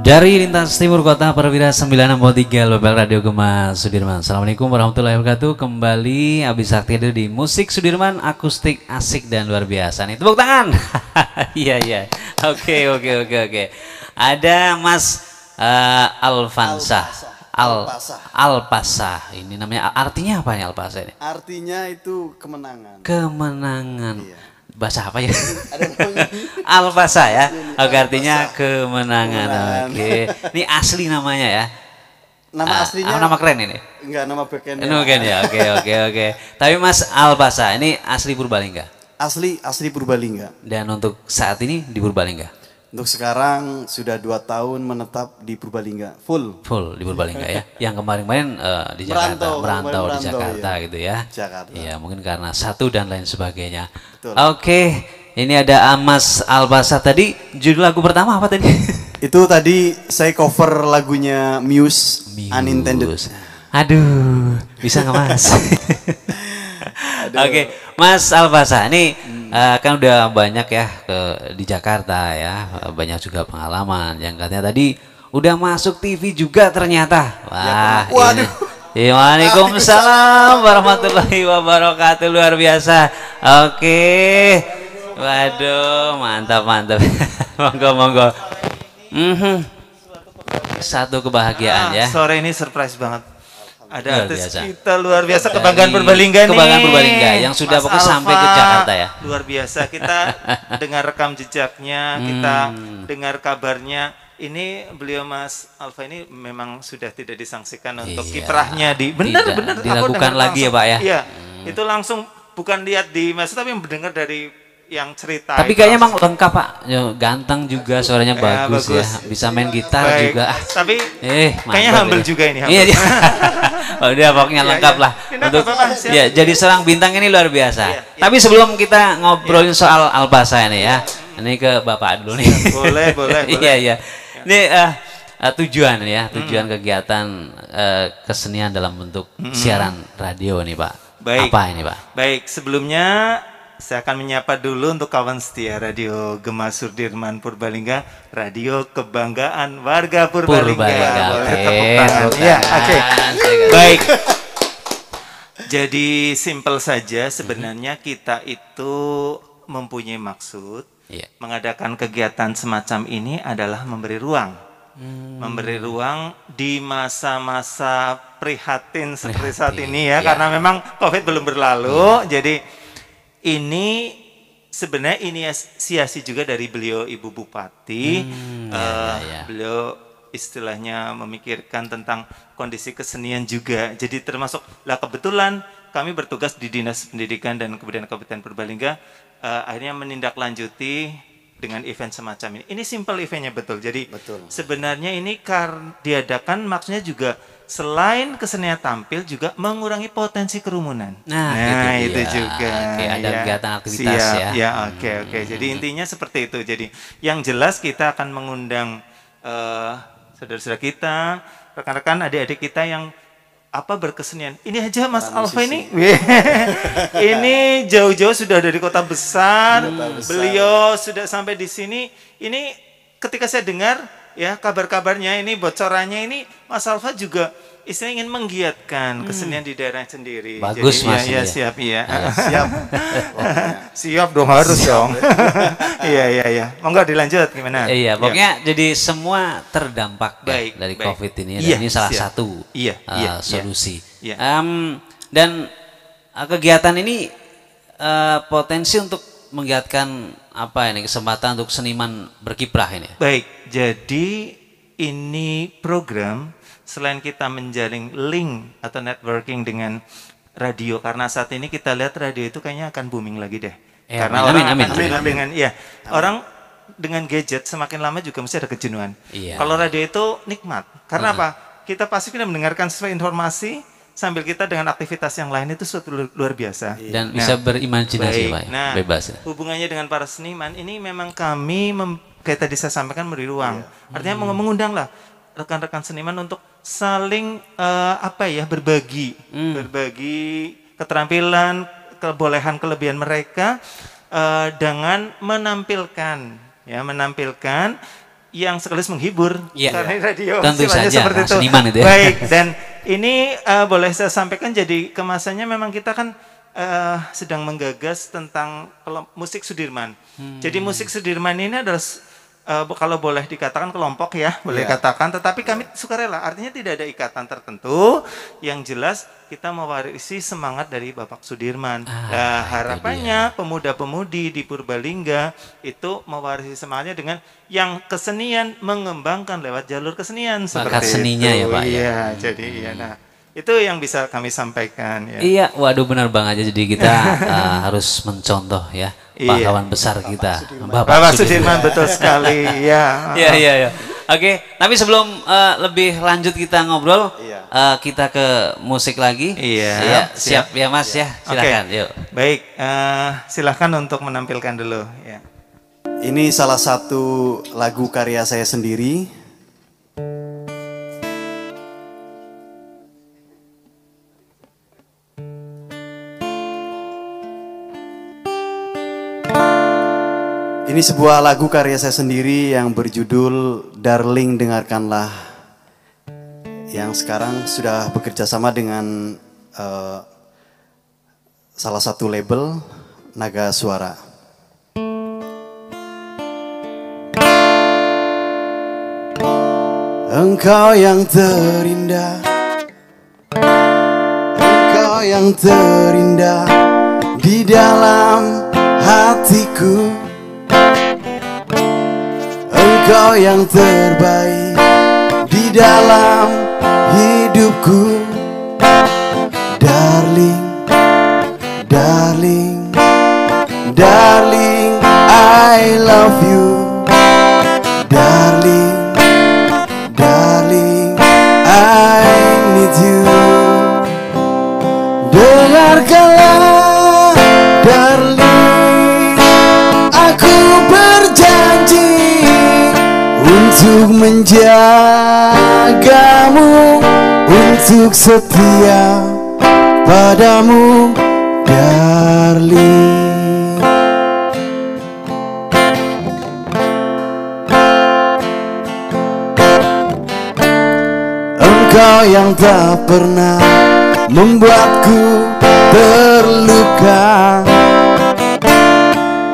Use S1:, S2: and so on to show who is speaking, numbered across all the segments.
S1: Dari lintas timur kota Perwira 963 Lobel Radio Gema Sudirman. Assalamualaikum warahmatullahi wabarakatuh. Kembali Abi Sakti hadir di Musik Sudirman, akustik asik dan luar biasa nih. Tepuk tangan. Iya. Oke. Ada Mas Alfansa. Alpasa. Ini namanya artinya apa nih Alpasa ini?
S2: Artinya itu kemenangan.
S1: Kemenangan.
S2: Iya.
S1: Bahasa apa ya? Alpasa ya. Oke, artinya kemenangan. Oke. Ini asli namanya ya.
S2: Nama aslinya?
S1: Nama keren ini.
S2: Enggak, nama backendnya.
S1: Bukan ya. Oke. Tapi Mas Alpasa ini asli Purbalingga.
S2: Asli Purbalingga.
S1: Dan untuk saat ini di Purbalingga.
S2: Untuk sekarang sudah 2 tahun menetap di Purbalingga. Full
S1: di Purbalingga ya. Yang kemarin di Jakarta, merantau di Jakarta
S2: iya.
S1: Gitu ya.
S2: Jakarta.
S1: Iya, mungkin karena satu dan lain sebagainya.
S2: Betul.
S1: Oke, ini ada Mas Alpasa. Tadi judul lagu pertama apa tadi?
S2: Itu tadi saya cover lagunya Muse. Unintended.
S1: Aduh, bisa nggak Mas? Oke, Mas Alpasa ini kan udah banyak ya di Jakarta ya, banyak juga pengalaman. Yang katanya tadi udah masuk TV juga ternyata. Wah,
S2: waduh.
S1: Waalaikumsalam warahmatullahi wabarakatuh, luar biasa. Oke, waduh, mantap. Monggo. Satu kebahagiaan ya.
S3: Sore ini surprise banget. Ada
S1: Luar
S3: artis
S1: biasa.
S3: kita luar biasa, kebanggaan Purbalingga nih.
S1: Kebanggaan Purbalingga yang sudah pokoknya sampai ke Jakarta ya.
S3: Luar biasa, kita dengar rekam jejaknya, kita dengar kabarnya. Ini beliau Mas Alfa ini memang sudah tidak disangsikan untuk kiprahnya di benar
S1: dilakukan lagi ya Pak ya.
S3: Iya, itu langsung bukan lihat di medsos tapi mendengar dari yang cerita.
S1: Tapi kayaknya emang lengkap Pak, ganteng juga, suaranya bagus ya, bisa main gitar juga.
S3: Tapi kayaknya humble juga ini.
S1: Iya. Udah pokoknya lengkap lah. Untuk jadi seorang bintang ini luar biasa. Tapi sebelum kita ngobrolin soal Alpasa ini ya, ini ke Bapak dulu nih.
S3: Boleh.
S1: Iya. Ini tujuan kegiatan kesenian dalam bentuk siaran radio nih Pak.
S3: Baik.
S1: Apa ini Pak?
S3: Baik, sebelumnya saya akan menyapa dulu untuk kawan setia Radio Gema Sudirman Purbalingga, radio kebanggaan warga Purbalingga. Boleh tepuk tangan. Ya, oke. Baik. Jadi simpel saja sebenarnya kita itu mempunyai maksud mengadakan kegiatan semacam ini adalah memberi ruang. Memberi ruang di masa-masa prihatin seperti saat ini ya, karena memang Covid belum berlalu. Jadi ini sebenarnya inisiasi juga dari beliau Ibu Bupati. Beliau istilahnya memikirkan tentang kondisi kesenian juga. Jadi termasuk kebetulan kami bertugas di Dinas Pendidikan dan Kebudayaan Kabupaten Purbalingga, akhirnya menindaklanjuti dengan event semacam ini. Ini simple eventnya betul. Jadi sebenarnya ini diadakan maksudnya juga selain kesenian tampil juga mengurangi potensi kerumunan. Nah itu juga.
S1: Oke, ada kegiatan aktivitas ya.
S3: Oke. Jadi intinya seperti itu. Jadi yang jelas kita akan mengundang saudara-saudara kita, rekan-rekan, adik-adik kita yang berkesenian. Ini aja Mas Alfa ini. Ini jauh-jauh sudah dari kota besar. Beliau sudah sampai di sini. Ini ketika saya dengar ya kabar-kabarnya ini, bocorannya ini, Mas Alfa juga istilahnya ingin menggiatkan kesenian di daerah sendiri.
S1: Bagus.
S3: Jadi,
S1: Mas.
S3: Siap.
S2: Siap.
S3: Siap dong, harus dong. Iya. Monggo dilanjut gimana?
S1: Iya, pokoknya jadi semua terdampak dari Covid ini. Dan ini salah satu solusi. Dan kegiatan ini potensi untuk menggiatkan kesempatan untuk seniman berkiprah ini.
S3: Baik, jadi ini program selain kita menjalin link atau networking dengan radio, karena saat ini kita lihat radio itu kayaknya akan booming lagi deh. Karena
S1: amin.
S3: Orang dengan gadget semakin lama juga mesti ada kejenuhan.
S1: Iya.
S3: Kalau radio itu nikmat. Karena apa? Kita pasti kita mendengarkan sesuai informasi sambil kita dengan aktivitas yang lain, itu suatu luar biasa.
S1: Dan bisa berimajinasi Pak, bebas.
S3: Hubungannya dengan para seniman ini memang kami kayak tadi saya sampaikan beri ruang. Artinya mengundang lah rekan-rekan seniman untuk saling berbagi keterampilan, kebolehan, kelebihan mereka dengan menampilkan yang sekaligus menghibur. Karena radio
S1: tentu saja
S3: seperti itu.
S1: Seniman itu ya.
S3: Baik, dan ini boleh saya sampaikan, jadi kemasannya memang kita kan sedang menggagas tentang musik Sudirman. Jadi musik Sudirman ini adalah kalau boleh dikatakan kelompok ya, boleh katakan, tetapi kami sukarela, artinya tidak ada ikatan tertentu, yang jelas kita mewarisi semangat dari Bapak Sudirman. Harapannya pemuda-pemudi di Purbalingga itu mewarisi semangatnya dengan yang kesenian, mengembangkan lewat jalur kesenian
S1: bakat
S3: seperti
S1: seninya
S3: itu.
S1: Ya Pak.
S3: Iya, jadi nah itu yang bisa kami sampaikan ya.
S1: Iya, waduh benar banget, jadi kita harus mencontoh ya pahlawan besar kita,
S3: Bapak Sudirman, betul sekali ya.
S1: Iya. Oke, tapi sebelum lebih lanjut kita ngobrol, kita ke musik lagi.
S3: Iya.
S1: Siap ya Mas ya, silakan. Yuk.
S3: Baik, silakan untuk menampilkan dulu ya.
S2: Ini salah satu lagu karya saya sendiri. Ini sebuah lagu karya saya sendiri yang berjudul Darling Dengarkanlah, yang sekarang sudah bekerja sama dengan salah satu label, Naga Suara. Engkau yang terindah, engkau yang terindah di dalam hatiku, engkau yang terbaik di dalam hidupku. Darling, darling, darling, I love you. Darling, darling, I need you. Dengarkanlah, darling, aku berjanji untuk menjagamu, untuk setia padamu, darling. Engkau yang tak pernah membuatku terluka,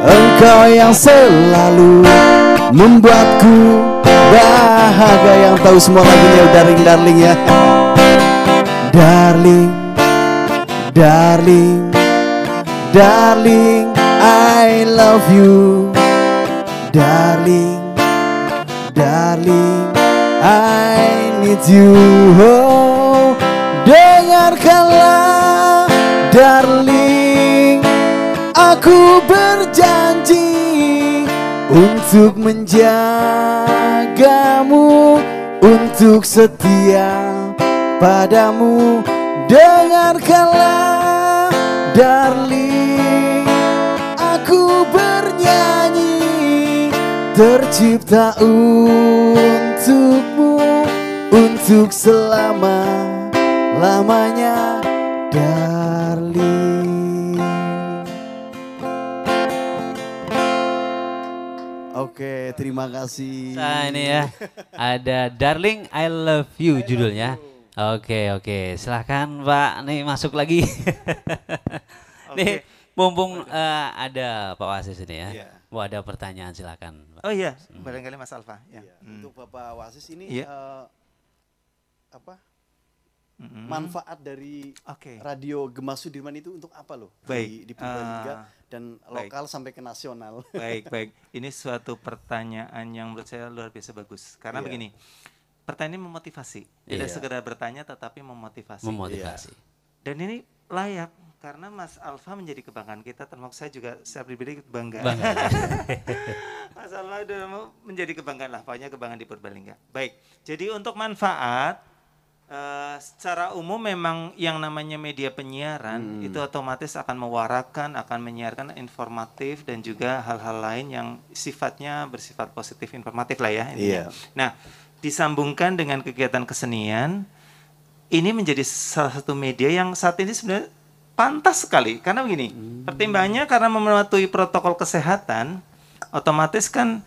S2: engkau yang selalu membuatku bahagia. Yang tahu semua lagunya Darling, darling ya. Darling, darling, darling, I love you. Darling, darling, I need you. Oh, dengarkanlah, darling, aku berjanji untuk menjagamu, untuk setia padamu. Dengarkanlah, darling, aku bernyanyi, tercipta untukmu, untuk selama-lamanya, darling. Oke, terima kasih.
S1: Nah ini ya, ada Darling I Love You judulnya. Oke, silahkan Pak, nih masuk lagi. Nih, mumpung ada Pak Wasis ini ya. Mau ada pertanyaan silakan.
S3: Oh iya, barangkali Mas Alfa. Ya.
S2: Untuk Bapak Wasis ini apa? Manfaat dari radio Gema Sudirman itu untuk apa loh?
S3: Baik.
S2: Di Purbalingga dan lokal sampai ke nasional.
S3: Baik. Ini suatu pertanyaan yang menurut saya luar biasa bagus. Karena begini, pertanyaan ini memotivasi. Tidak sekedar bertanya tetapi memotivasi. Dan ini layak karena Mas Alfa menjadi kebanggaan kita, termasuk saya juga secara pribadi bangga. Mas Alfa sudah menjadi kebanggaan lah, pokoknya kebanggaan di Purbalingga. Baik, jadi untuk manfaat, secara umum memang yang namanya media penyiaran itu otomatis akan mewarakan, akan menyiarkan informatif dan juga hal-hal lain yang sifatnya bersifat positif informatif lah ya. Nah, disambungkan dengan kegiatan kesenian, ini menjadi salah satu media yang saat ini sebenarnya pantas sekali. Karena begini, pertimbangannya karena mematuhi protokol kesehatan, otomatis kan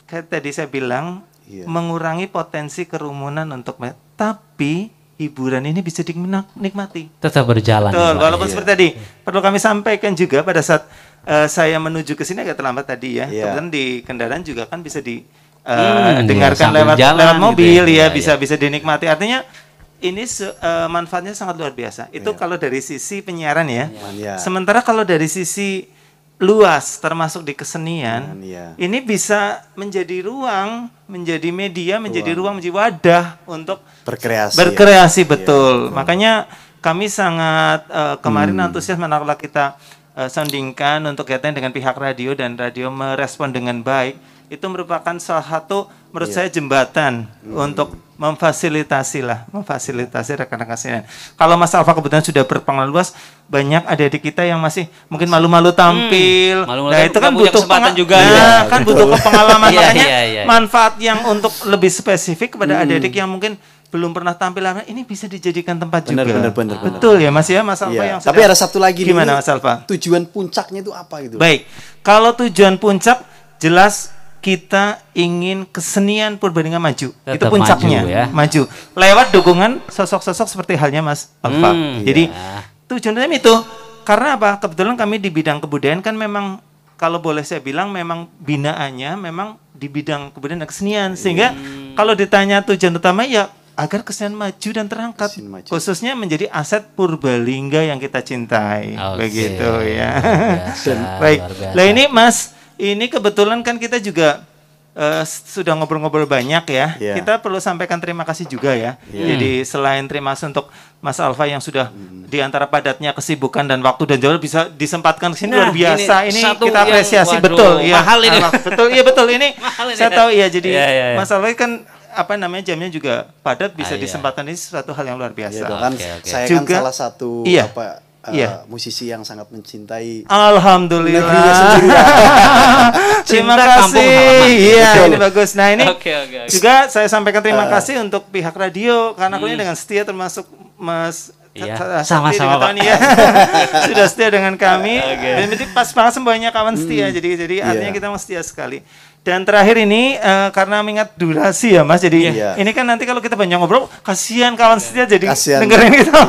S3: kayak tadi saya bilang, mengurangi potensi kerumunan untuk tapi hiburan ini bisa dinikmati.
S1: Tetap berjalan.
S3: Betul, walaupun seperti tadi, perlu kami sampaikan juga pada saat saya menuju ke sini agak terlambat tadi ya. Kemudian di kendaraan juga kan bisa dengarkan lewat mobil gitu ya, bisa dinikmati. Artinya ini manfaatnya sangat luar biasa. Itu kalau dari sisi penyiaran ya. Sementara kalau dari sisi luas termasuk di kesenian, ini bisa menjadi ruang, menjadi media, menjadi ruang, menjadi wadah untuk berkreasi betul. Makanya kami sangat kemarin antusias manakala kita soundingkan untuk kaitan dengan pihak radio dan radio merespon dengan baik. Itu merupakan salah satu menurut saya jembatan untuk memfasilitasi rekan-rekan kesenian. Kalau Mas Alfa kebetulan sudah berpengalaman luas, banyak adik-adik kita yang masih mungkin malu-malu tampil.
S1: Nah itu kan butuh kesempatan juga.
S3: Kan butuh pengalaman. Makanya manfaat yang untuk lebih spesifik kepada adik-adik yang mungkin belum pernah tampil, ini bisa dijadikan tempat juga.
S2: Benar.
S3: Betul ya Mas Alfa yang
S2: sudah. Tapi ada satu lagi
S3: gimana Mas Alfa?
S2: Tujuan puncaknya itu apa gitu?
S3: Baik, kalau tujuan puncak jelas kita ingin kesenian Purbalingga maju. Tetap itu puncaknya, maju. Lewat dukungan sosok-sosok seperti halnya Mas Alfa. Jadi tujuannya itu karena apa? Kebetulan kami di bidang kebudayaan kan memang kalau boleh saya bilang memang binaannya memang di bidang kebudayaan dan kesenian, sehingga kalau ditanya tujuan utama ya agar kesenian maju dan terangkat, khususnya menjadi aset Purbalingga yang kita cintai. Begitu ya. Baik. Lah ini Mas, ini kebetulan kan kita juga sudah ngobrol-ngobrol banyak ya. Kita perlu sampaikan terima kasih juga ya. Jadi selain terima kasih untuk Mas Alfa yang sudah di antara padatnya kesibukan dan waktu dan jauh bisa disempatkan ke sini luar biasa. Ini kita apresiasi betul ya.
S1: Mahal ini.
S3: Betul ini. Saya tahu ya. Jadi Mas Alfa kan jamnya juga padat, bisa disempatkan, ini sesuatu hal yang luar biasa.
S2: Saya juga, kan salah satu musisi yang sangat mencintai
S3: alhamdulillah
S2: negerinya sendiri.
S3: Terima kasih. Iya, ini bagus. Nah, ini juga saya sampaikan terima kasih untuk pihak radio karena aku ini dengan setia termasuk Mas
S1: sama-sama Pak.
S3: Ya. Sudah setia dengan kami. Dan pas banget semuanya kawan setia. Jadi artinya kita memang setia sekali. Dan terakhir ini karena mengingat durasi ya Mas, jadi ini kan nanti kalau kita banyak ngobrol, kasihan kawan setia jadi dengerin kita.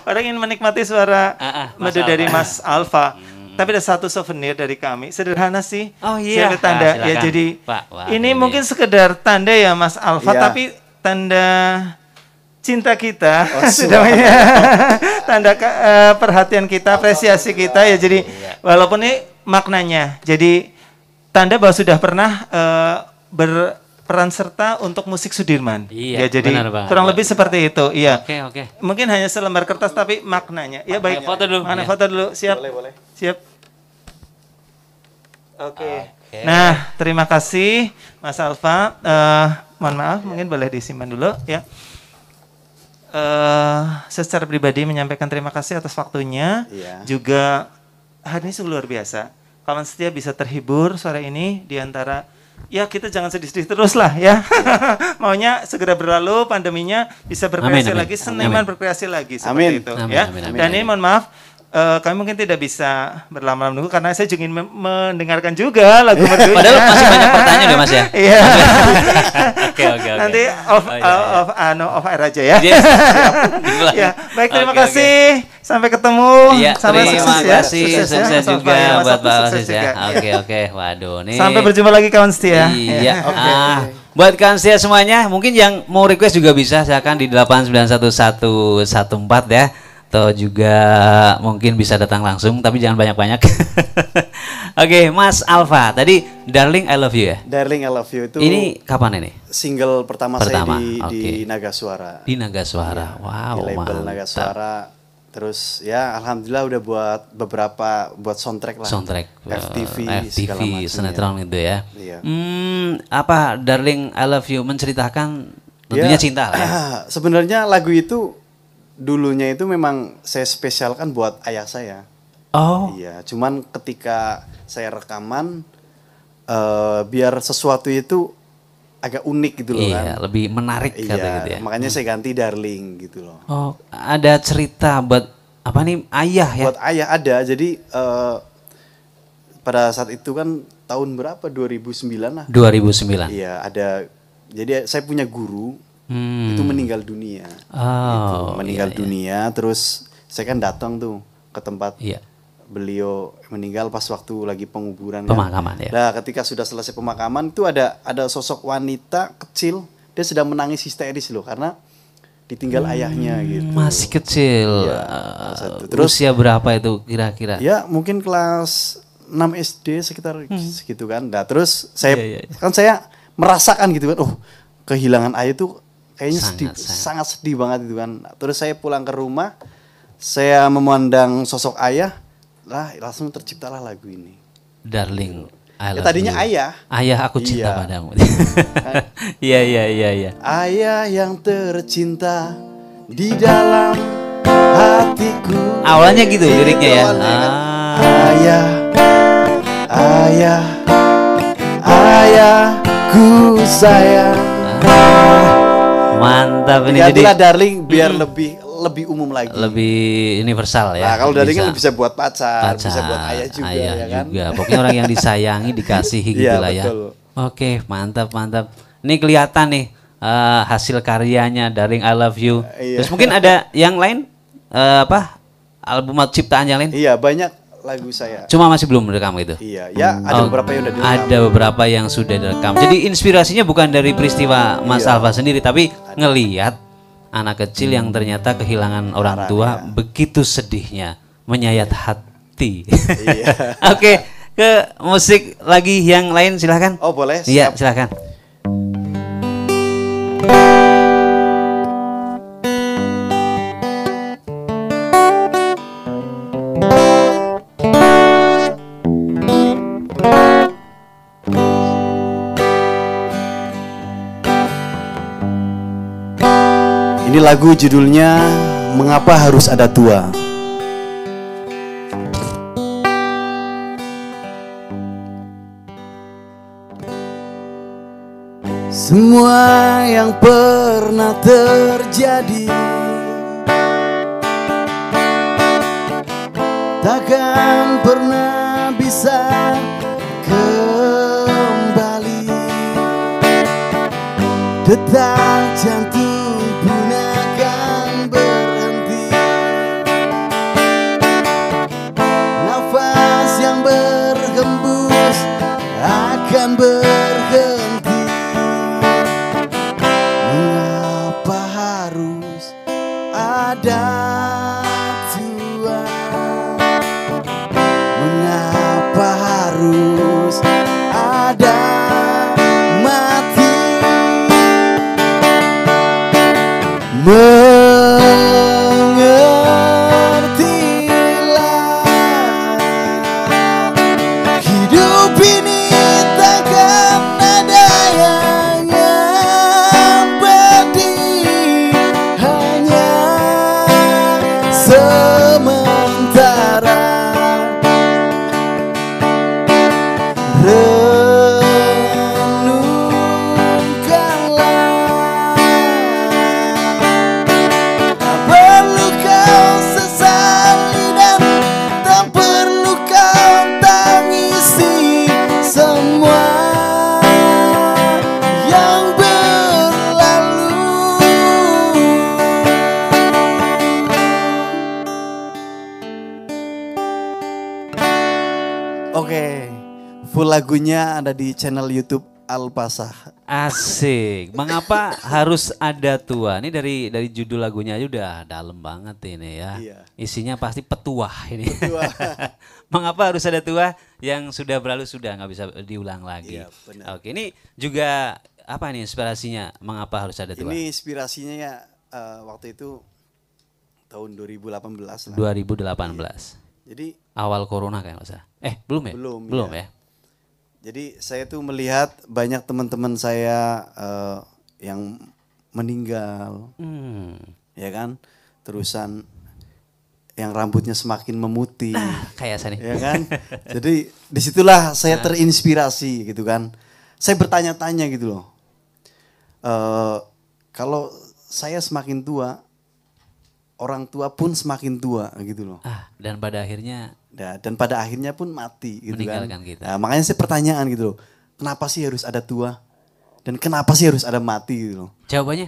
S3: Padahal ingin menikmati suara merdu dari Mas Alfa. Tapi ada satu souvenir dari kami, sederhana sih. Saya tanda ya. Jadi ini mungkin sekedar tanda ya Mas Alfa, tapi tanda cinta kita, tanda perhatian kita, apresiasi kita ya. Jadi walaupun ini maknanya, jadi tanda bahwa sudah pernah berperan serta untuk musik Sudirman. Ya, jadi kurang lebih seperti itu. Iya.
S1: Oke.
S3: Mungkin hanya selembar kertas tapi maknanya. Ya baik.
S1: Foto dulu.
S3: Mana foto dulu? Siap.
S2: Boleh.
S3: Siap. Oke. Nah, terima kasih Mas Alfa. Mohon maaf, mungkin boleh disimpan dulu ya. Secara pribadi menyampaikan terima kasih atas waktunya. Juga hari ini sungguh luar biasa. Kawan setia bisa terhibur sore ini di antara ya kita jangan sedih-sedih terus lah ya. Maunya segera berlalu pandeminya, bisa berkreasi lagi, seniman berkreasi lagi seperti itu ya. Dan ini mohon maaf kami mungkin tidak bisa berlama-lama menunggu karena saya juga ingin mendengarkan juga lagu merdunya.
S1: Padahal masih banyak pertanyaan ya Mas ya.
S3: Iya.
S1: Oke.
S3: Nanti off air aja ya. Ya, baik, terima kasih. Sampai ketemu.
S1: Sampai terima kasih. Sukses juga buat Pak Osis ya. Oke. Waduh nih.
S3: Sampai berjumpa lagi kawan setia.
S1: Iya. Buat kawan setia semuanya, mungkin yang mau request juga bisa silakan di 8911114 ya. Atau juga mungkin bisa datang langsung, tapi jangan banyak-banyak. Oke, Mas Alfa, tadi Darling I Love You ya?
S2: Darling I Love You itu
S1: ini kapan ini?
S2: Single pertama saya di Naga Suara.
S1: Di Naga Suara, wow.
S2: Di label Naga Suara. Terus ya alhamdulillah udah buat soundtrack lah.
S1: Soundtrack
S2: FTV
S1: sinetron itu ya. Apa Darling I Love You menceritakan tentunya cinta lah ya?
S2: Sebenarnya lagu itu dulunya itu memang saya spesialkan buat ayah saya. Iya, cuman ketika saya rekaman biar sesuatu itu agak unik gitu loh kan.
S1: Lebih menarik kata gitu ya.
S2: Makanya saya ganti Darling gitu loh.
S1: Ada cerita buat apa nih ayah ya?
S2: Buat ayah ada. Jadi pada saat itu kan tahun berapa? 2009 lah.
S1: 2009.
S2: Iya, ada Jadi saya punya guru itu meninggal dunia. Gitu. Meninggal dunia, terus saya kan datang tuh ke tempat beliau meninggal pas waktu lagi penguburan.
S1: Pemakaman kan.
S2: Nah, ketika sudah selesai pemakaman itu ada sosok wanita kecil, dia sedang menangis histeris loh karena ditinggal ayahnya gitu.
S1: Masih kecil.
S2: Ya, terus
S1: usia berapa itu kira-kira?
S2: Ya, mungkin kelas 6 SD sekitar segitu kan. Nah, terus saya kan saya merasakan gitu kan, kehilangan ayah itu kayaknya sangat sedih banget itu kan. Terus saya pulang ke rumah, saya memandang sosok ayah, langsung terciptalah lagu ini.
S1: Darling, I love
S2: tadinya
S1: you. Ayah aku cinta padamu. Iya.
S2: Ayah yang tercinta di dalam hatiku.
S1: Awalnya gitu liriknya ya.
S2: Ayahku sayang.
S1: Mantap ini.
S2: Jadilah darling biar lebih umum lagi.
S1: Lebih universal ya.
S2: Nah, kalau darling kan bisa buat pacar, bisa buat ayah juga ya kan.
S1: Juga. Pokoknya orang yang disayangi, dikasihi gitu lah ya. Oke, mantap. Ini kelihatan nih hasil karyanya Darling I Love You. Terus mungkin ada yang lain album ciptaan yang lain?
S2: Iya, banyak lagu saya.
S1: Cuma masih belum direkam gitu.
S2: Iya, ada beberapa yang udah direkam.
S1: Ada beberapa yang sudah direkam. Jadi inspirasinya bukan dari peristiwa Mas Alfa sendiri, tapi ngelihat anak kecil yang ternyata kehilangan orang tua begitu sedihnya, menyayat hati. Oke, ke musik lagi yang lain silahkan.
S2: Oh boleh.
S1: Iya silahkan.
S2: Ini lagu judulnya Mengapa Harus Ada Tua. Semua yang pernah terjadi takkan pernah bisa kembali. Detak jantung pun akan berhenti. Nafas yang berhembus akan berhenti. Mengapa harus ada Tuhan? Mengapa harus ada mati? Mengertilah, hidup ini takkan ada yang abadi, hanya sementara. Oke, full lagunya ada di channel YouTube Alpasah.
S1: Asik. Mengapa harus ada tua? Ini dari judul lagunya aja udah dalam banget ini ya.
S2: Iya.
S1: Isinya pasti petuah ini. Mengapa harus ada tua? Yang sudah berlalu sudah nggak bisa diulang lagi.
S2: Iya, benar.
S1: Oke, ini juga apa nih inspirasinya? Mengapa harus ada tua?
S2: Ini inspirasinya ya waktu itu tahun 2018 lah.
S1: 2018.
S2: Iya. Jadi
S1: awal corona kayak nggak usah. Belum ya? Belum ya.
S2: Jadi saya tuh melihat banyak teman-teman saya yang meninggal, ya kan, terusan yang rambutnya semakin memutih,
S1: kayak saya nih,
S2: ya kan. Jadi disitulah saya terinspirasi gitu kan. Saya bertanya-tanya gitu loh, kalau saya semakin tua, orang tua pun semakin tua gitu loh.
S1: Dan pada akhirnya
S2: pun mati gitu
S1: meninggalkan
S2: kan.
S1: kita.
S2: Nah, makanya saya pertanyaan gitu loh. Kenapa sih harus ada tua? Dan kenapa sih harus ada mati gitu loh?
S1: Jawabannya?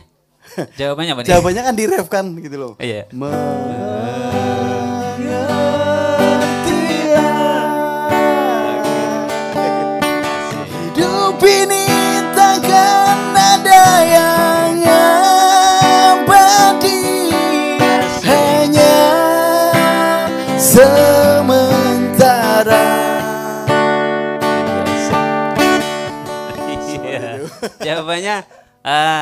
S1: Jawabannya apa nih?
S2: Jawabannya kan di ref kan gitu loh.
S1: Iya.
S2: Hidup ini takkan ada yang abadi, hanya sementara.
S1: Iya. Jawabannya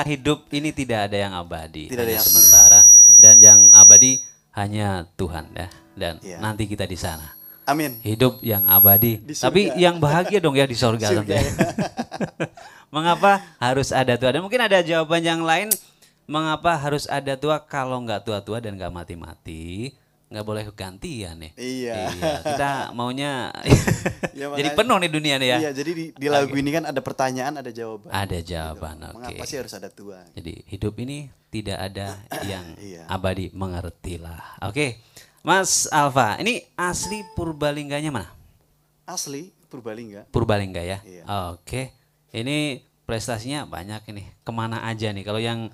S1: hidup ini tidak ada yang abadi,
S2: tidak ada yang
S1: sementara, dan yang abadi hanya Tuhan ya. Dan nanti kita di sana.
S2: Amin.
S1: Hidup yang abadi, tapi yang bahagia dong ya di surga.
S2: Surga, ya.
S1: Mengapa harus ada tua? Dan mungkin ada jawaban yang lain. Mengapa harus ada tua kalau nggak tua-tua dan nggak mati-mati? Nggak boleh gantian nih.
S2: Iya.
S1: Kita maunya
S2: Ya,
S1: jadi penuh nih dunia nih ya.
S2: Iya, jadi di lagu ini kan ada pertanyaan, ada jawaban.
S1: Ada jawaban,
S2: gitu.
S1: oke.
S2: Mengapa sih harus ada tua?
S1: Jadi hidup ini tidak ada yang abadi, mengertilah. Oke, Mas Alfa, ini asli Purbalingganya mana?
S2: Asli Purbalingga.
S1: Purbalingga ya.
S2: Iya.
S1: Oke, ini prestasinya banyak ini. Kemana aja nih? Kalau yang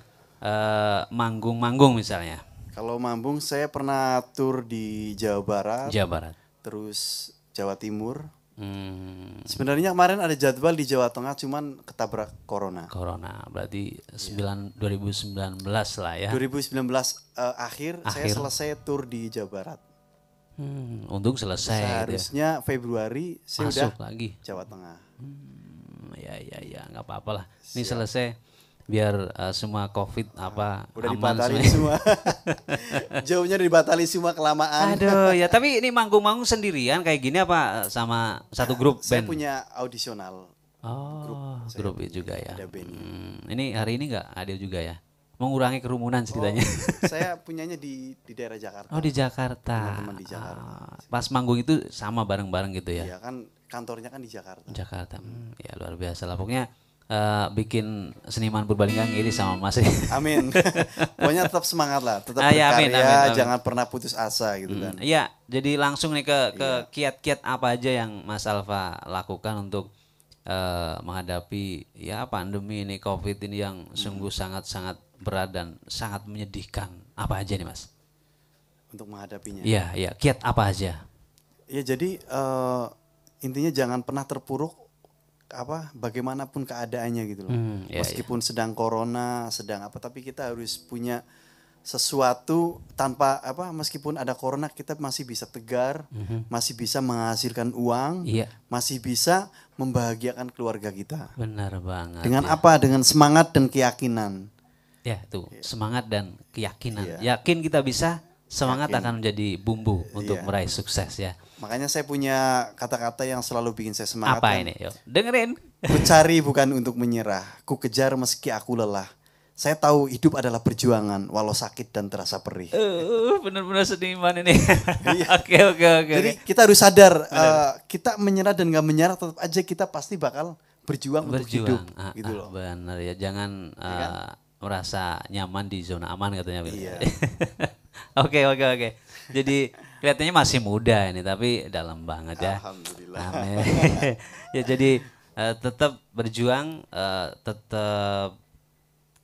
S1: manggung-manggung misalnya.
S2: Kalau manggung saya pernah tur di Jawa Barat.
S1: Jawa Barat.
S2: Terus Jawa Timur. Sebenarnya kemarin ada jadwal di Jawa Tengah, cuman ketabrak corona.
S1: Corona, berarti 2019 lah ya.
S2: 2019 akhir saya selesai tur di Jawa Barat.
S1: Untung selesai.
S2: Seharusnya Februari saya
S1: masuk
S2: udah
S1: lagi
S2: Jawa Tengah.
S1: Ya, nggak apa-apa lah. Ini selesai. Biar semua COVID apa
S2: udah
S1: aman
S2: dibatalin semua. Jauhnya dibatalin semua, kelamaan.
S1: Aduh ya, tapi ini manggung-manggung sendirian kayak gini apa sama satu grup
S2: Saya
S1: band?
S2: punya audisional.
S1: Grup juga ya.
S2: Ada band.
S1: Ini hari ini nggak ada juga ya? Mengurangi kerumunan ceritanya.
S2: Saya punyanya di daerah Jakarta.
S1: Oh, di Jakarta.
S2: Teman-teman di Jakarta.
S1: Pas manggung itu sama bareng-bareng gitu ya?
S2: Iya kan, kantornya kan di Jakarta.
S1: Jakarta. Ya luar biasa lah. Pokoknya bikin seniman Purbalingga ngiri sama Mas.
S2: Amin. Pokoknya tetap semangat lah, tetap berkarya, amin. Jangan pernah putus asa gitu kan.
S1: Iya, jadi langsung nih ke kiat-kiat apa aja yang Mas Alfa lakukan untuk menghadapi ya pandemi ini, COVID ini yang sungguh sangat-sangat berat dan sangat menyedihkan. Apa aja nih Mas?
S2: Untuk menghadapinya.
S1: Iya, kiat apa aja?
S2: Ya jadi intinya jangan pernah terpuruk bagaimanapun keadaannya gitu loh. Meskipun sedang corona, sedang apa, tapi kita harus punya sesuatu tanpa meskipun ada corona kita masih bisa tegar, masih bisa menghasilkan uang, masih bisa membahagiakan keluarga kita.
S1: Benar banget.
S2: Dengan apa? Dengan semangat dan keyakinan.
S1: Ya, tuh, semangat dan keyakinan. Yakin kita bisa, semangat akan menjadi bumbu untuk meraih sukses ya.
S2: Makanya saya punya kata-kata yang selalu bikin saya semangat.
S1: Apa ini? Yuk, dengerin.
S2: Ku cari bukan untuk menyerah, ku kejar meski aku lelah. Saya tahu hidup adalah perjuangan, walau sakit dan terasa perih.
S1: Benar-benar seniman ini. Oke.
S2: Jadi kita harus sadar, kita menyerah dan nggak menyerah, tetap aja kita pasti bakal berjuang untuk hidup. Gitu loh.
S1: Benar ya, jangan merasa nyaman di zona aman katanya.
S2: Iya.
S1: Oke. Jadi kelihatannya masih muda ini, tapi dalam banget ya.
S2: Alhamdulillah.
S1: Amin. Ya jadi tetap berjuang, tetap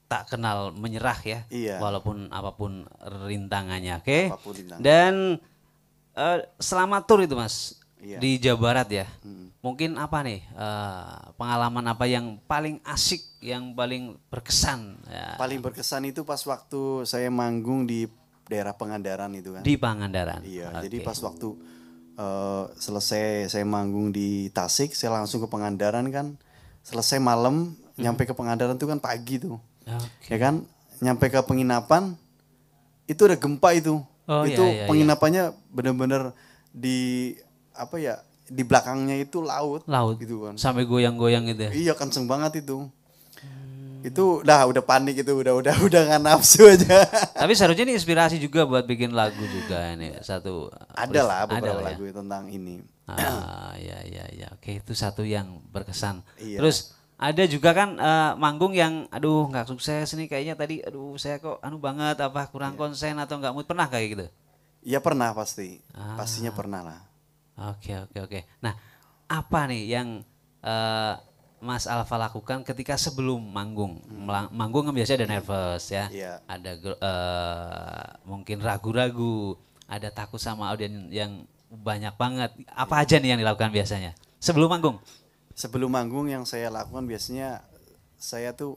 S1: tak kenal menyerah ya.
S2: Iya.
S1: Walaupun apapun rintangannya, oke?
S2: Apapun rintangannya.
S1: Dan selama tur itu Mas di Jawa Barat ya, mungkin apa nih pengalaman apa yang paling asik, yang paling berkesan? Ya.
S2: Paling berkesan itu pas waktu saya manggung di daerah Pangandaran itu kan.
S1: Di Pangandaran.
S2: Iya, jadi pas waktu selesai saya manggung di Tasik, saya langsung ke Pangandaran kan. Selesai malam, nyampe ke Pangandaran itu kan pagi tuh. Ya kan, nyampe ke penginapan itu ada gempa itu. Itu penginapannya benar-benar di di belakangnya itu laut gitu kan.
S1: Sampai goyang-goyang gitu ya.
S2: Iya, kenceng banget itu. Itu udah panik itu, udah nggak nafsu aja.
S1: Tapi seharusnya ini inspirasi juga buat bikin lagu juga ini satu.
S2: Ada lah beberapa lagu tentang ini.
S1: Ya. Oke, itu satu yang berkesan.
S2: Iya.
S1: Terus ada juga kan manggung yang aduh nggak sukses nih kayaknya tadi, aduh saya kok banget apa kurang konsen atau nggak mood, pernah kayak gitu?
S2: Iya pernah pasti. Pastinya pernah lah.
S1: Oke. Nah, apa nih yang Mas Alfa lakukan ketika sebelum manggung? Manggung kan biasanya ada nervous ya, ada mungkin ragu-ragu, ada takut sama audiens yang banyak banget. Apa aja nih yang dilakukan biasanya sebelum manggung?
S2: Sebelum manggung yang saya lakukan biasanya saya tuh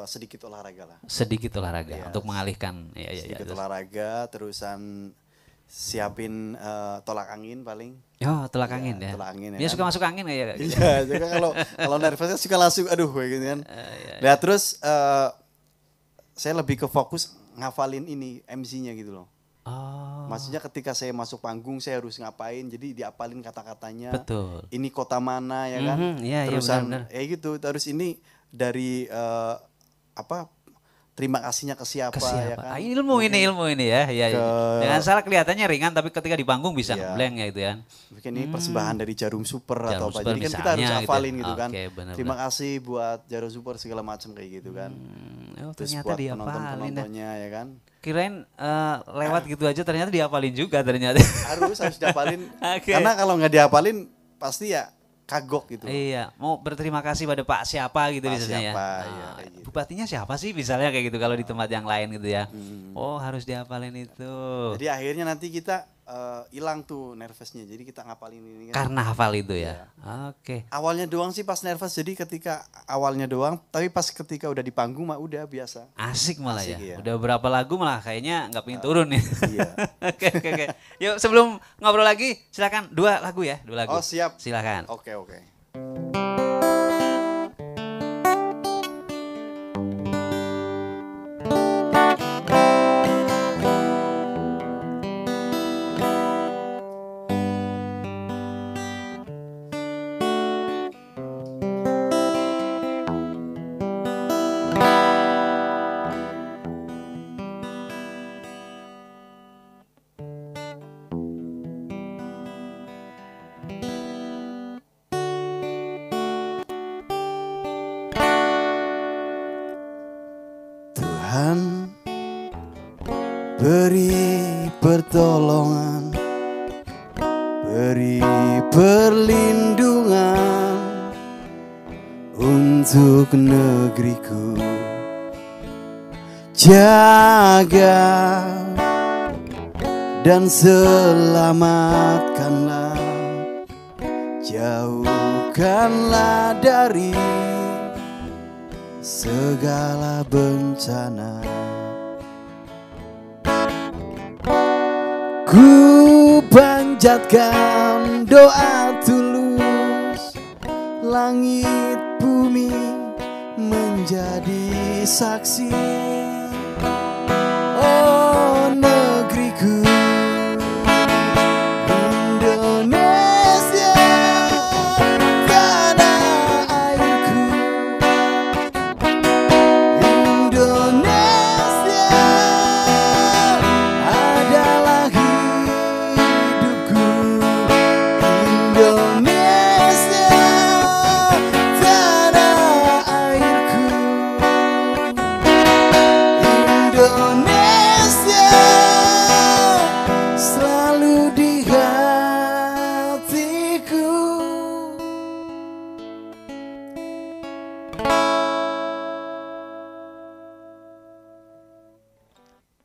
S2: sedikit olahraga lah.
S1: Sedikit olahraga untuk mengalihkan.
S2: Sedikit olahraga, terusan siapin tolak angin paling.
S1: Oh, tolak angin ya.
S2: Tolak angin,
S1: dia kan? Suka masuk angin ya?
S2: Iya, juga kalau nervousnya suka langsung aduh gitu kan. Nah, terus saya lebih ke fokus ngafalin ini MC-nya gitu loh. Oh. Maksudnya ketika saya masuk panggung saya harus ngapain, jadi diapalin kata-katanya.
S1: Betul.
S2: Ini kota mana ya kan? Terusan gitu. Terus ini dari terima kasihnya ke siapa? Ya kan?
S1: Ilmu ini ya. Jangan salah, kelihatannya ringan tapi ketika di panggung bisa ngeblank ya gitu ya.
S2: Mungkin ini persembahan dari Jarum Super atau apa. Jadi kan kita harus hafalin gitu kan. Terima kasih buat Jarum Super segala macam kayak gitu kan. Terus
S1: ternyata
S2: buat penontonnya ya kan.
S1: Kirain lewat gitu aja, ternyata dihafalin juga ternyata.
S2: Harus dihafalin. Karena kalau nggak dihafalin pasti ya kagok gitu.
S1: Iya, mau berterima kasih pada Pak siapa gitu misalnya. Gitu. Bupatinya siapa sih misalnya kayak gitu kalau di tempat yang lain gitu ya. Oh, harus dihafalin itu.
S2: Jadi akhirnya nanti kita hilang tuh nervousnya. Jadi kita ngapalin ini kan.
S1: Karena hafal itu ya. Oke.
S2: Awalnya doang sih pas nervous. Jadi ketika awalnya doang, tapi pas ketika udah di panggung mah udah biasa.
S1: Asik malah ya. Udah berapa lagu malah kayaknya nggak pengen turun nih. Iya. Oke. Yuk sebelum ngobrol lagi silakan 2 lagu ya, 2 lagu.
S2: Oh siap.
S1: Silakan.
S2: Oke. Tuhan beri pertolongan, beri perlindungan untuk negeriku. Jaga dan selamatkanlah, jauhkanlah dari segala bencana. Ku panjatkan doa tulus, langit bumi menjadi saksi. Oh negeriku Indonesia, tanah airku. Indonesia adalah hidupku. Indonesia tanah airku. Indonesia selalu di hatiku.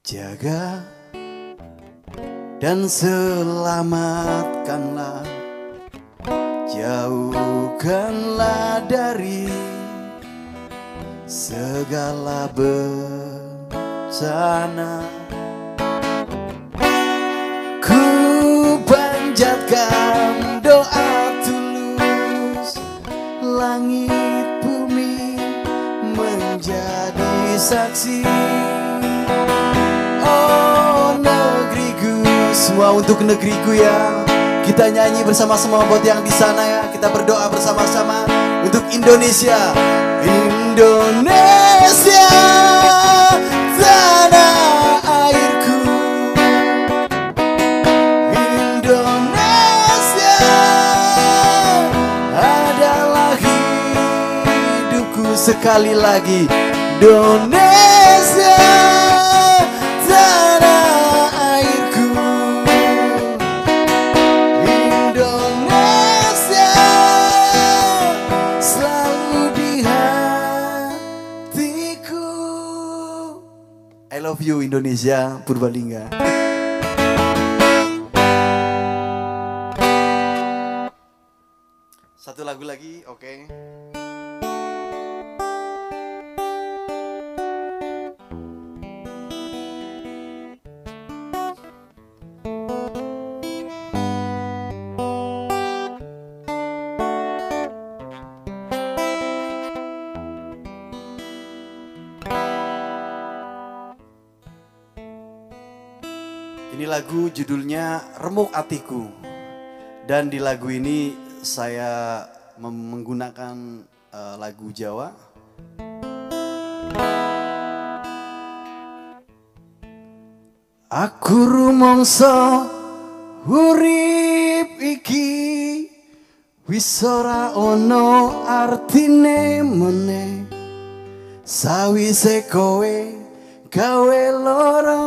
S2: Jaga dan selamatkanlah, jauhkanlah dari segala bencana. Ku panjatkan doa tulus, langit bumi menjadi saksi. Oh negeriku, semua untuk negeriku ya. Kita nyanyi bersama-sama buat yang di sana ya. Kita berdoa bersama-sama untuk Indonesia. Indonesia tanah airku. Indonesia adalah hidupku. Sekali lagi, Indonesia tanah airku. Indonesia selalu I love you Indonesia, Purbalingga. Satu lagu lagi, oke. Ini lagu judulnya Remuk Hatiku. Dan di lagu ini saya menggunakan lagu Jawa. Aku rumangsa urip iki wis ora ono artine meneh sawise kowe gawe loro.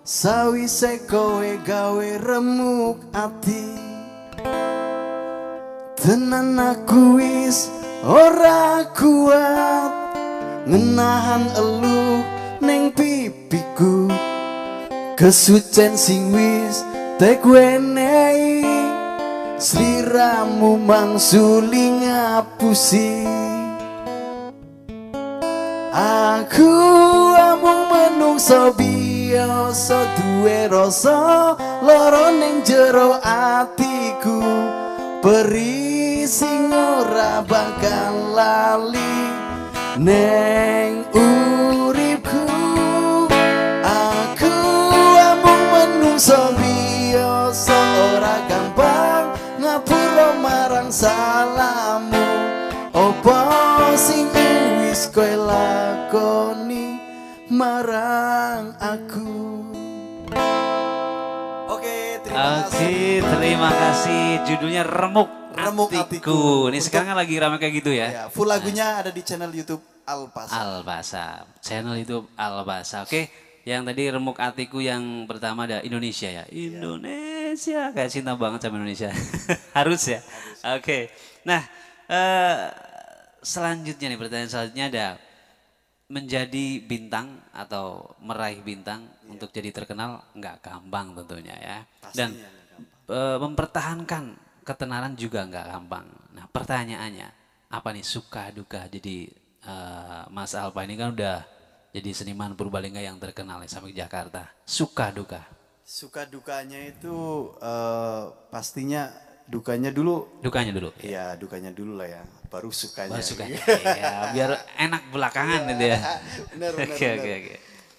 S2: Sawise kowe gawe remuk ati. Tenan aku wis ora kuat ngenahan eluh ning pipiku. Kesucen sing wis tek wenehi sliramu mangsuli ngapusi. Aku amung menungso biasa duwe rasa lara ning jero atiku. Peri sing ora bakal lali neng uripku. Aku amung menungso biasa ora gampang ngapura marang salamu. Opo sing wis kowe lakoni marang aku. Oke,
S1: terima kasih. Judulnya Remuk Hatiku. Ini sekarang kan lagi ramai kayak gitu ya.
S2: Ya, full lagunya ada di channel YouTube Albasa.
S1: Albasa. Channel YouTube Albasa. Oke, yang tadi Remuk Hatiku yang pertama ada Indonesia ya. Indonesia, kayak cinta banget sama Indonesia. Harus ya. Oke. Nah, selanjutnya nih pertanyaan selanjutnya ada menjadi bintang atau meraih bintang untuk jadi terkenal nggak gampang tentunya ya. Dan mempertahankan ketenaran juga nggak gampang. Nah pertanyaannya apa nih suka duka jadi Mas Alpa ini kan udah jadi seniman Purbalingga yang terkenal ya, sampai Jakarta. Suka duka.
S2: Suka dukanya itu pastinya dukanya dulu.
S1: Dukanya dulu.
S2: Iya dukanya dulu lah ya. Baru sukanya.
S1: Baru sukanya. Ya, biar enak belakangan gitu ya.
S2: Benar.
S1: Oke.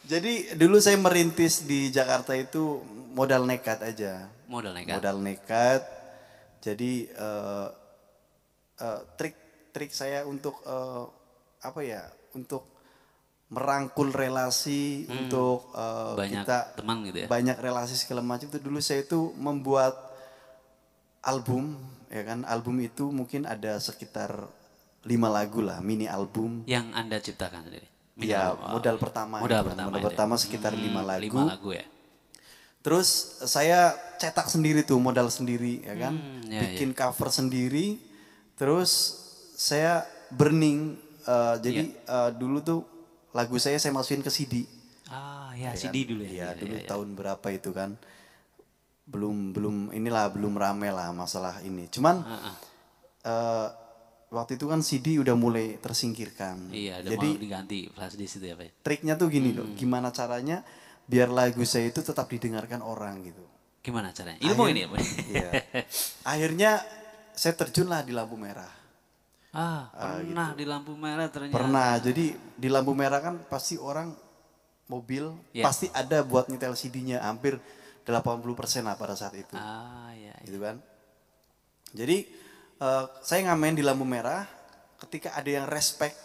S2: Jadi dulu saya merintis di Jakarta itu modal nekat aja.
S1: Modal
S2: nekat. Jadi trik saya untuk apa ya? Untuk merangkul relasi, untuk
S1: banyak
S2: kita
S1: teman gitu ya.
S2: Banyak relasi segala macam itu dulu saya itu membuat album, ya kan? Album itu mungkin ada sekitar 5 lagu lah, mini album.
S1: Yang Anda ciptakan sendiri?
S2: Iya, modal pertama. Modal pertama sekitar 5 lagu.
S1: 5 lagu ya.
S2: Terus saya cetak sendiri tuh, modal sendiri, ya kan? Bikin cover sendiri. Terus saya burning. Jadi dulu tuh lagu saya masukin ke CD.
S1: Ah, ya CD kan? Dulu ya.
S2: Iya, dulu tahun berapa itu kan? Belum rame lah masalah ini. Cuman waktu itu kan CD udah mulai tersingkirkan.
S1: Iya, udah
S2: jadi
S1: mau diganti flash disk itu ya Pak.
S2: Triknya tuh gini loh, gimana caranya biar lagu saya itu tetap didengarkan orang gitu.
S1: Gimana caranya? Ilmu ini ya Pak?
S2: Iya. Akhirnya saya terjunlah di lampu merah.
S1: Pernah gitu. Di lampu merah ternyata.
S2: Pernah, jadi di lampu merah kan pasti orang mobil pasti ada buat nyetel CD-nya hampir 80% lah pada saat itu.
S1: Iya.
S2: Gitu kan. Jadi saya ngamen di lampu merah, ketika ada yang respect,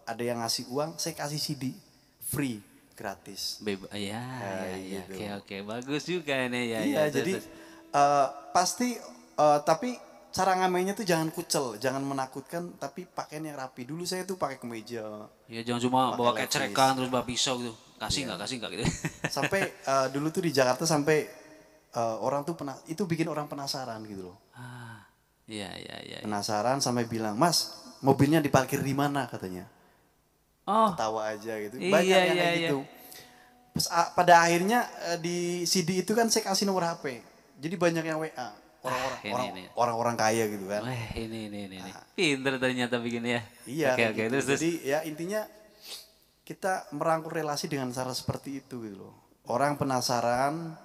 S2: ada yang ngasih uang, saya kasih CD free, gratis.
S1: Gitu. Oke, bagus juga nih ya.
S2: Iya, jadi pasti tapi cara ngamennya tuh jangan kucel, jangan menakutkan, tapi pakaian yang rapi. Dulu saya tuh pakai kemeja.
S1: Iya, jangan cuma bawa kecerekan terus bawa pisau gitu. Kasih nggak gitu. Sampai
S2: dulu tuh di Jakarta sampai orang tuh itu bikin orang penasaran gitu loh.
S1: Iya.
S2: Penasaran sampai bilang, "Mas, mobilnya diparkir di mana?" katanya. Ketawa aja gitu. Banyak yang kayak gitu. Pada akhirnya di CD itu kan saya kasih nomor HP. Jadi banyak yang WA. Orang-orang kaya gitu kan.
S1: Ini. Pinter ternyata bikin ya.
S2: Iya. Oke. Jadi ya intinya kita merangkul relasi dengan cara seperti itu gitu loh. Orang penasaran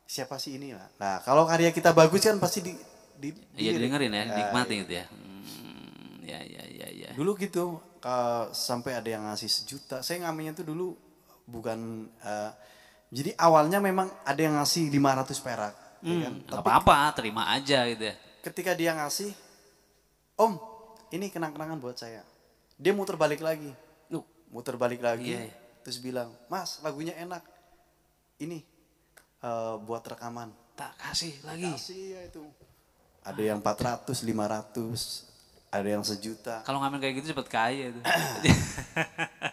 S2: siapa sih ini lah. Nah kalau karya kita bagus kan pasti
S1: didengerin ya, nikmati gitu ya. Ya.
S2: Dulu gitu sampai ada yang ngasih 1 juta. Saya ngamennya tuh dulu bukan. Jadi awalnya memang ada yang ngasih 500 perak. Ya kan?
S1: Gak apa-apa, terima aja gitu ya.
S2: Ketika dia ngasih, Om, ini kenang-kenangan buat saya. Dia muter balik lagi. Iya. Terus bilang, Mas lagunya enak. Ini buat rekaman.
S1: Tak kasih lagi.
S2: Kasih ya itu. Ada yang 400, 500, ada yang 1 juta.
S1: Kalau ngambil kayak gitu cepet kaya itu.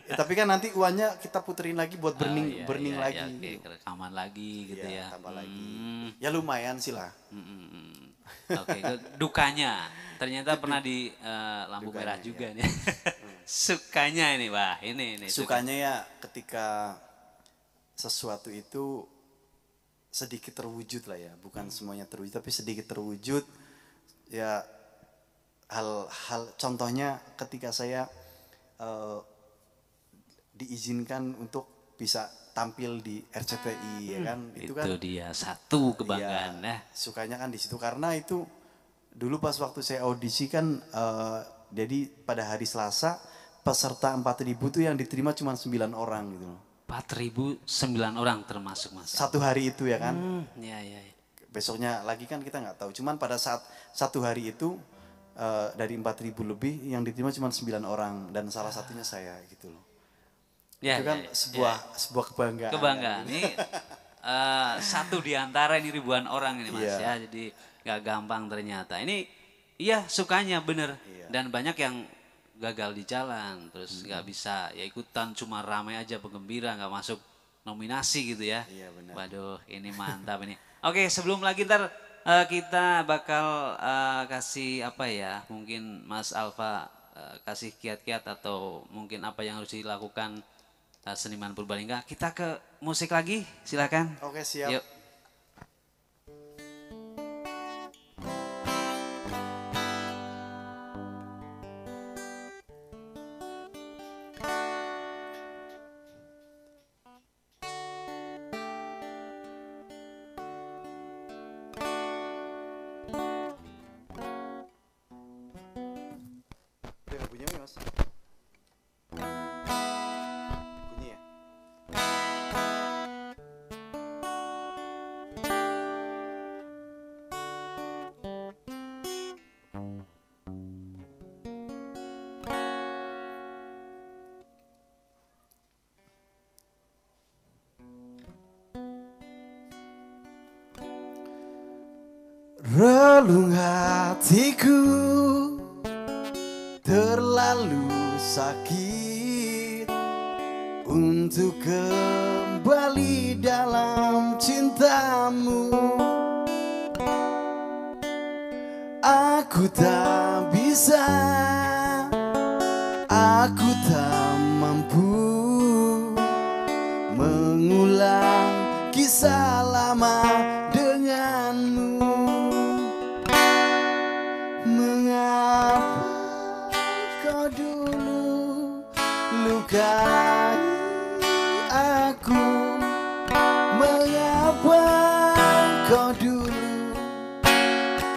S2: Ya, tapi kan nanti uangnya kita puterin lagi buat burning lagi.
S1: Gitu. Rekaman lagi gitu ya.
S2: Tambah lagi. Ya lumayan sih lah.
S1: Oke, dukanya ternyata pernah di lampu merah juga nih. Sukanya ini, wah ini.
S2: Sukanya ya ketika sesuatu itu sedikit terwujud lah ya, bukan semuanya terwujud tapi sedikit terwujud. Ya hal contohnya ketika saya diizinkan untuk bisa tampil di RCTI ya kan,
S1: itu kan dia satu kebanggaan
S2: ya, sukanya kan di situ karena itu dulu pas waktu saya audisi kan jadi pada hari Selasa peserta 4.000 tuh yang diterima cuma 9 orang gitu loh.
S1: 4.000 9 orang termasuk Mas.
S2: Satu hari itu ya kan.
S1: Iya.
S2: Besoknya lagi kan kita nggak tahu. Cuman pada saat satu hari itu dari 4.000 lebih yang diterima cuma 9 orang dan salah satunya saya gitu loh.
S1: Ya,
S2: itu kan sebuah kebanggaan.
S1: Kebanggaan. Ini satu di antara ini ribuan orang ini Mas ya. Jadi nggak gampang ternyata. Ini iya sukanya bener. Dan banyak yang gagal di jalan terus nggak bisa ya ikutan cuma ramai aja penggembira nggak masuk nominasi gitu ya.
S2: Iya benar.
S1: Waduh ini mantap ini. Oke sebelum lagi ntar kita bakal kasih apa ya mungkin Mas Alfa kasih kiat-kiat atau mungkin apa yang harus dilakukan seniman Purbalingga. Kita ke musik lagi silakan.
S2: Oke siap. Yuk. Relung hatiku terlalu sakit untuk kembali dalam cintamu. Aku tak bisa, aku tak mampu mengulang kisah lama denganmu. Mengapa kau dulu lukai aku? Mengapa kau dulu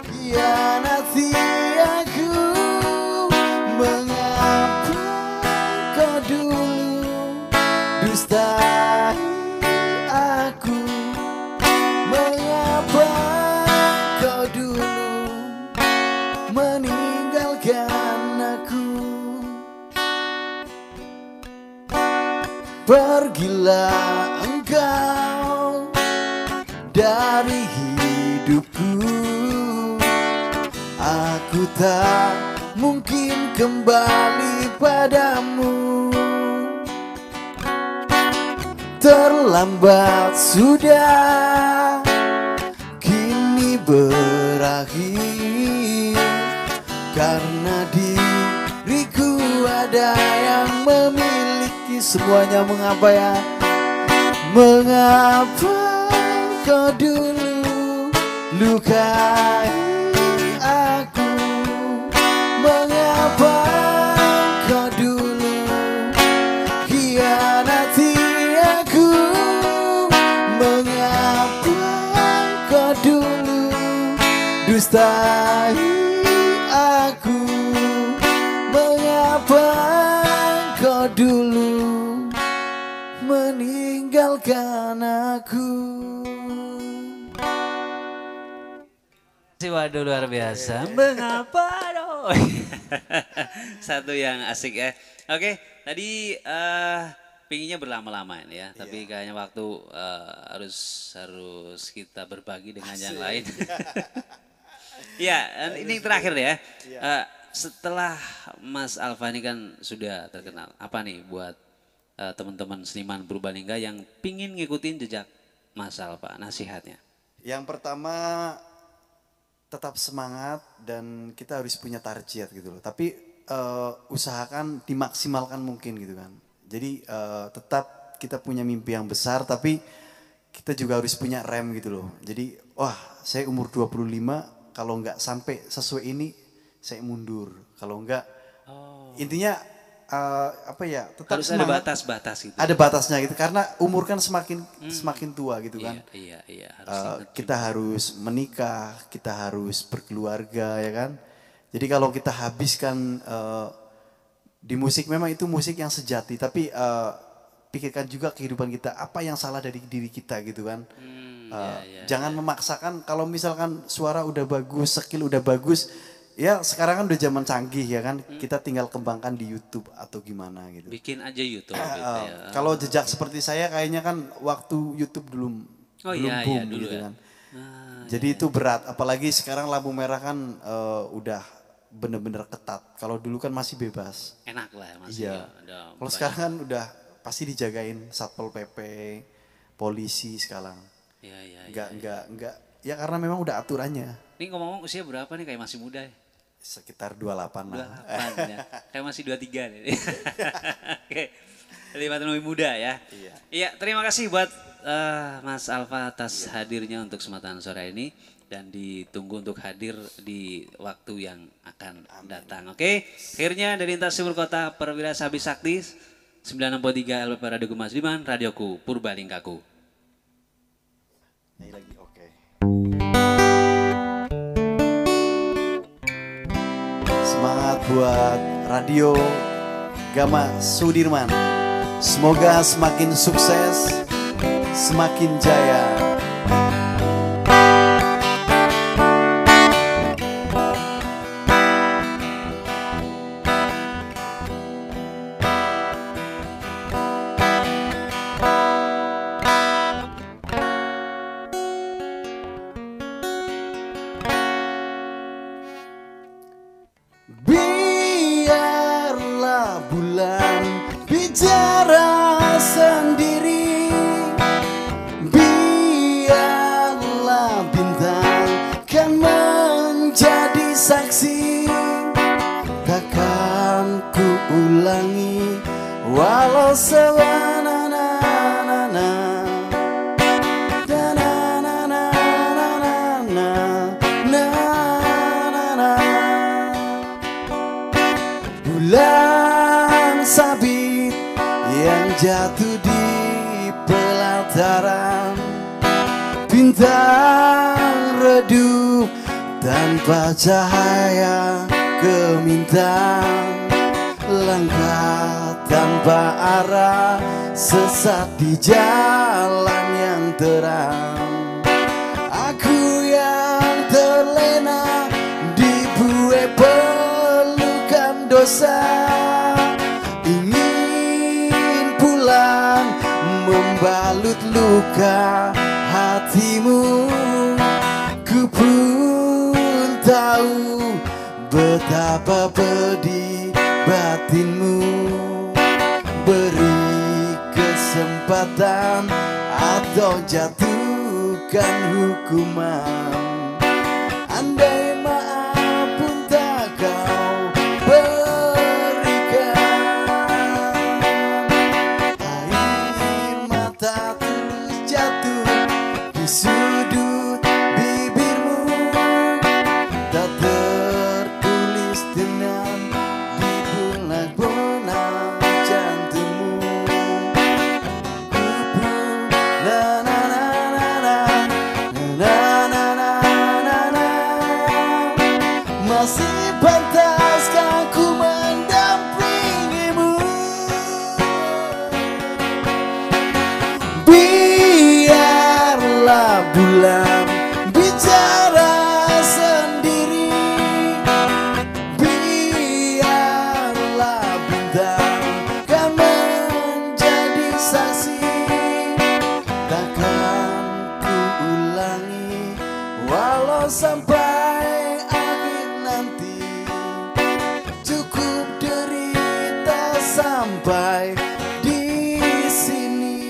S2: hianati aku? Mengapa kau dulu dustai aku? Mengapa kau dulu meninggalkan aku? Pergilah engkau dari hidupku. Aku tak mungkin kembali padamu. Terlambat sudah, kini berakhir. Karena diriku ada yang memiliki semuanya. Mengapa ya? Mengapa kau dulu lukai aku? Mengapa kau dulu khianati aku? Mengapa kau dulu dustai aku? Mengapa kau dulu meninggalkan aku?
S1: Waduh, luar biasa. Mengapa dong? Satu yang asik ya. Oke, tadi pinginnya berlama-lama ini ya, tapi kayaknya waktu harus kita berbagi dengan yang lain. Ya, ini terakhir ya. Setelah Mas Alfa ini kan sudah terkenal, apa nih buat teman-teman seniman Purbalingga yang pingin ngikutin jejak Mas Alfa, nasihatnya?
S2: Yang pertama, tetap semangat dan kita harus punya target gitu loh. Tapi usahakan dimaksimalkan mungkin gitu kan. Jadi tetap kita punya mimpi yang besar tapi kita juga harus punya rem gitu loh. Jadi wah saya umur 25 kalau nggak sampai sesuai ini saya mundur. Kalau nggak intinya apa ya tetap
S1: harus
S2: semangat.
S1: Ada batas-batas gitu.
S2: Ada batasnya gitu karena umur kan semakin tua gitu kan.
S1: Iya.
S2: Kita harus menikah, kita harus berkeluarga ya kan. Jadi kalau kita habiskan di musik memang itu musik yang sejati tapi pikirkan juga kehidupan kita apa yang salah dari diri kita gitu kan. Jangan memaksakan kalau misalkan suara udah bagus, skill udah bagus. Ya sekarang kan udah zaman canggih ya kan, kita tinggal kembangkan di YouTube atau gimana gitu.
S1: Bikin aja YouTube gitu ya.
S2: Kalau jejak seperti saya kayaknya kan waktu YouTube belum boom
S1: dulu
S2: gitu
S1: ya.
S2: kan. Jadi itu berat, apalagi sekarang lampu merah kan udah bener-bener ketat. Kalau dulu kan masih bebas.
S1: Enak lah masih.
S2: Iya. Kalau sekarang kan udah pasti dijagain Satpol PP, polisi sekarang.
S1: Iya.
S2: Enggak. Ya karena memang udah aturannya.
S1: Ini ngomong-ngomong usia berapa nih, kayak masih muda ya?
S2: Sekitar 28 lah.
S1: 28 ya. Kayak masih 23 nih. Oke. Kelihatan lebih muda ya. Iya, terima kasih buat Mas Alfa atas hadirnya untuk Semataan Sore ini. Dan ditunggu untuk hadir di waktu yang akan datang. Oke, akhirnya dari Lintas Timur Kota Perwira Sabi Sakti 96.3 LP Radio Gema Sudirman, radioku Purbalinggaku.
S2: Ini lagi oke. Semangat buat Radio Gema Sudirman. Semoga semakin sukses, semakin jaya. Biarlah bulan bicara sendiri, biarlah bintang kan menjadi saksi. Takkan ku ulangi walau bulan sabit yang jatuh di pelataran, bintang redup tanpa cahaya gemintang, langkah tanpa arah, sesat di jalan yang terang. Aku yang terlena dibuai pelukan dosa, ingin pulang membalut luka hatimu. Ku pun tahu betapa pedih batinmu. Beri kesempatan atau jatuhkan hukuman. Andai maaf pun tak kau berikan, air mata sudut bibirmu tak tertulis dengan di benak-benak jantungmu. Na na na na na na na na na na. Masih pantaskah ku mendampingimu? Biarlah bulan bicara sendiri, biarlah bintang kan menjadi saksi. Takkan ku ulangi walau sampai akhir nanti. Cukup derita sampai di sini.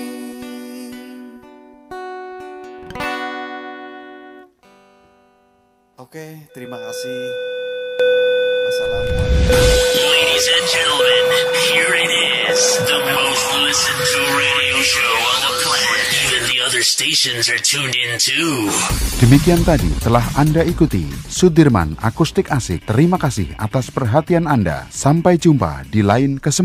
S2: Oke, terima kasih. Assalamualaikum.
S4: Ladies and gentlemen, here it is, the most listened to radio show on the planet. Even the other stations are tuned in too.
S5: Demikian tadi telah Anda ikuti Sudirman Akustik Asik. Terima kasih atas perhatian Anda. Sampai jumpa di lain kesempatan.